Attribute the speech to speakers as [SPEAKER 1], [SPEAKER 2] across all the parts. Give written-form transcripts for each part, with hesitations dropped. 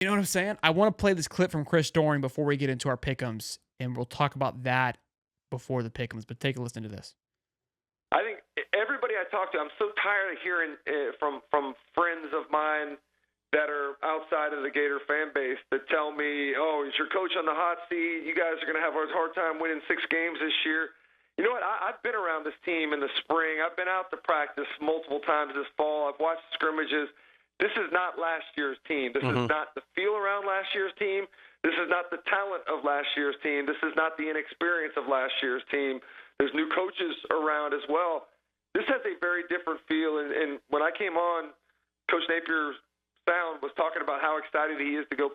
[SPEAKER 1] You know what I'm saying? I want to play this clip from Chris Doering before we get into our pick'ems, and we'll talk about that before the pick'ems. But take a listen to this.
[SPEAKER 2] I think everybody I talk to, I'm so tired of hearing from friends of mine that are outside of the Gator fan base that tell me, "Oh, is your coach on the hot seat? You guys are going to have a hard time winning 6 games this year." You know what? I've been around this team in the spring. I've been out to practice multiple times this fall. I've watched scrimmages. This is not last year's team. This is not the feel around last year's team. This is not the talent of last year's team. This is not the inexperience of last year's team. There's new coaches around as well. This has a very different feel. And when I came on, Coach Napier was talking about how excited he is to go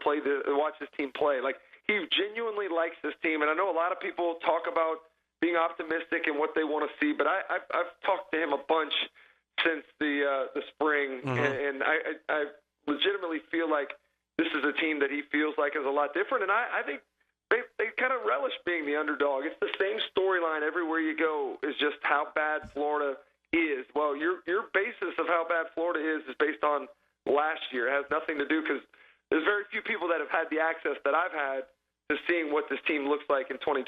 [SPEAKER 2] watch this team play. Like, he genuinely likes this team. And I know a lot of people talk about being optimistic and what they want to see, but I've talked to him a bunch since the spring, and I legitimately feel like this is a team that he feels like is a lot different. And I think they kind of relish being the underdog. It's the same storyline everywhere you go, is just how bad Florida is. Well, your basis of how bad Florida is based on last year. It has nothing to do, because there's very few people that have had the access that I've had to seeing what this team looks like in 2020.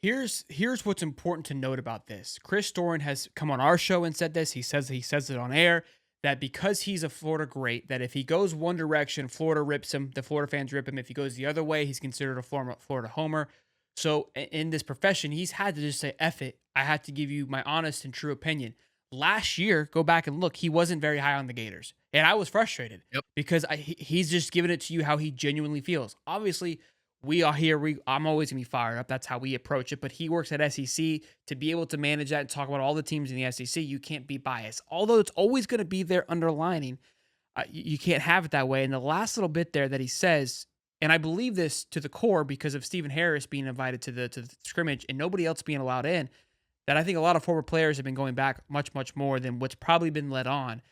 [SPEAKER 1] Here's what's important to note about this. Chris Doran has come on our show and said this. He says it on air, that because he's a Florida great, that if he goes one direction, Florida rips him. The Florida fans rip him. If he goes the other way, he's considered a Florida homer. So in this profession, he's had to just say, F it. I have to give you my honest and true opinion. Last year, go back and look, he wasn't very high on the Gators. And I was frustrated because he's just giving it to you how he genuinely feels. Obviously, we are here. I'm always going to be fired up. That's how we approach it. But he works at SEC. To be able to manage that and talk about all the teams in the SEC, you can't be biased. Although it's always going to be there underlining, you can't have it that way. And the last little bit there that he says, and I believe this to the core because of Stephen Harris being invited to the scrimmage and nobody else being allowed in, that I think a lot of former players have been going back much, much more than what's probably been led on.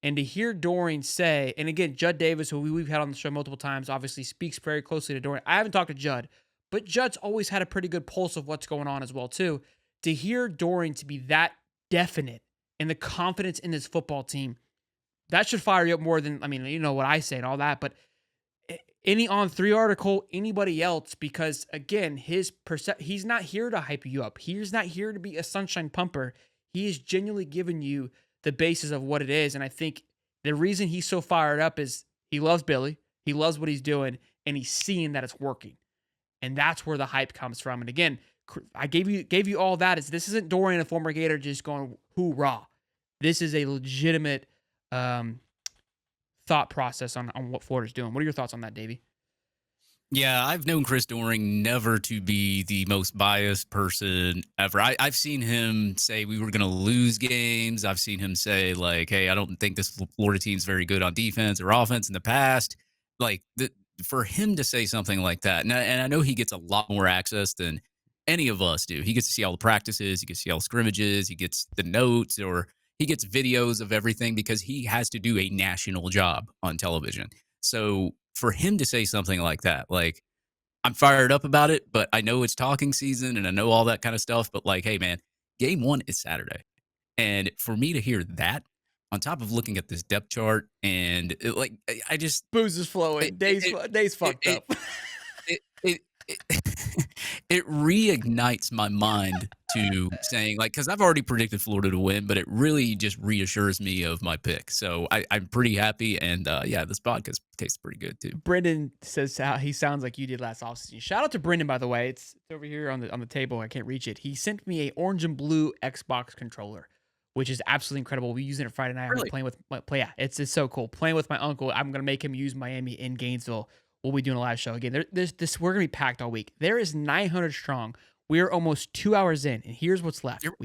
[SPEAKER 1] And to hear Doring say, and again, Judd Davis, who we've had on the show multiple times, obviously speaks very closely to Doring. I haven't talked to Judd, but Judd's always had a pretty good pulse of what's going on as well, too. To hear Doring to be that definite and the confidence in this football team, that should fire you up more than, I mean, you know what I say and all that, but any On3 article, anybody else, because again, he's not here to hype you up. He's not here to be a sunshine pumper. He is genuinely giving you the basis of what it is. And I think the reason he's so fired up is he loves Billy. He loves what he's doing, and he's seeing that it's working. And that's where the hype comes from. And again, I gave you all that. This isn't Dorian, a former Gator, just going hoorah. This is a legitimate thought process on what Florida's doing. What are your thoughts on that, Davey?
[SPEAKER 3] Yeah, I've known Chris Doering never to be the most biased person ever. I've seen him say we were going to lose games. I've seen him say, like, hey, I don't think this Florida team's very good on defense or offense in the past. Like, for him to say something like that, and I know he gets a lot more access than any of us do. He gets to see all the practices. He gets to see all the scrimmages. He gets the notes, or he gets videos of everything because he has to do a national job on television. So for him to say something like that, like, I'm fired up about it, but I know it's talking season and I know all that kind of stuff. But like, hey, man, game 1 is Saturday. And for me to hear that on top of looking at this depth chart and I just.
[SPEAKER 1] Booze is flowing. Days fucked up.
[SPEAKER 3] It reignites my mind to saying, like, because I've already predicted Florida to win, but it really just reassures me of my pick. So I'm pretty happy. And yeah, this podcast tastes pretty good too.
[SPEAKER 1] Brendan says how he sounds like you did last offseason. Shout out to Brendan, by the way. It's over here on the table. I can't reach it. He sent me a orange and blue Xbox controller, which is absolutely incredible. We use it on Friday night.
[SPEAKER 3] Really?
[SPEAKER 1] I'm playing with yeah, it's so cool. Playing with my uncle. I'm gonna make him use Miami in Gainesville. We'll be doing a live show again. We're gonna be packed all week. There is 900 strong. We are almost 2 hours in, and here's what's left.